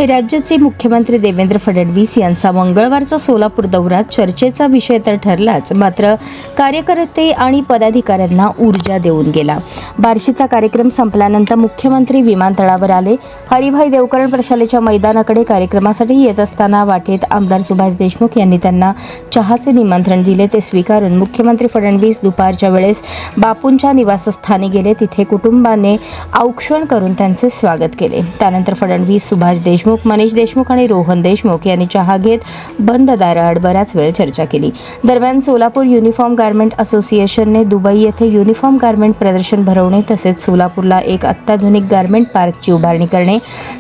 राज्याचे मुख्यमंत्री देवेंद्र फडणवीस यांचा मंगळवारचा सोलापूर दौरा चर्चेचा विषय तर ठरलाच, मात्र कार्यकर्ते आणि पदाधिकाऱ्यांना ऊर्जा देऊन गेला. बार्शीचा कार्यक्रम संपल्यानंतर मुख्यमंत्री विमानतळावर आले. हरिभाई देवकरण प्रशालेच्या मैदानाकडे कार्यक्रमासाठी येत असताना वाटेत आमदार सुभाष देशमुख यांनी त्यांना चहाचे निमंत्रण दिले. ते स्वीकारून मुख्यमंत्री फडणवीस दुपारच्या वेळेस बापूंच्या निवासस्थानी गेले. तिथे कुटुंबाने औक्षण करून त्यांचे स्वागत केले. त्यानंतर फडणवीस, सुभाष देशमुख, मनीष देशमुख आणि रोहन देशमुख यांनी चहा घेत बंद दाराआड बराच वेळ चर्चा केली. दरम्यान सोलापूर युनिफॉर्म गारमेंट असोसिएशनने दुबई येथे युनिफॉर्म गारमेंट प्रदर्शन भरवणे तसेच सोलापूरला एक अत्याधुनिक गारमेंट पार्कची उभारणी करणे,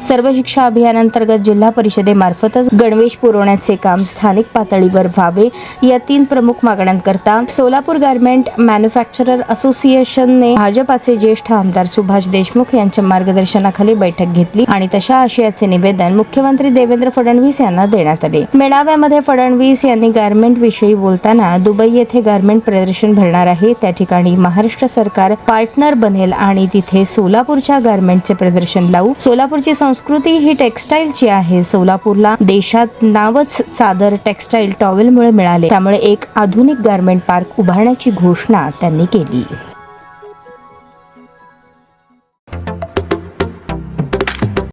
सर्व शिक्षा अभियानांतर्गत जिल्हा परिषदेमार्फतच गणवेश पुरवण्याचे काम स्थानिक पातळीवर व्हावे या 3 प्रमुख मागण्यांकरता सोलापूर गारमेंट मॅन्युफॅक्चरर असोसिएशनने भाजपाचे ज्येष्ठ आमदार सुभाष देशमुख यांच्या मार्गदर्शनाखाली बैठक घेतली आणि तशा आशयाचे निवेदन मुख्यमंत्री देवेंद्र फडणवीस यांना देण्यात आले. मेळाव्यामध्ये फडणवीस यांनी गारमेंट विषयी बोलताना दुबई येथे गारमेंट प्रदर्शन भरणार आहे, त्या ठिकाणी महाराष्ट्र सरकार पार्टनर बनेल आणि तिथे सोलापूरच्या गारमेंटचे प्रदर्शन लावू. सोलापूरची संस्कृती ही टेक्सटाईलची आहे. सोलापूरला देशात नावच चादर टेक्सटाईल टॉवेलमुळे मिळाले, त्यामुळे एक आधुनिक गारमेंट पार्क उभारण्याची घोषणा त्यांनी केली.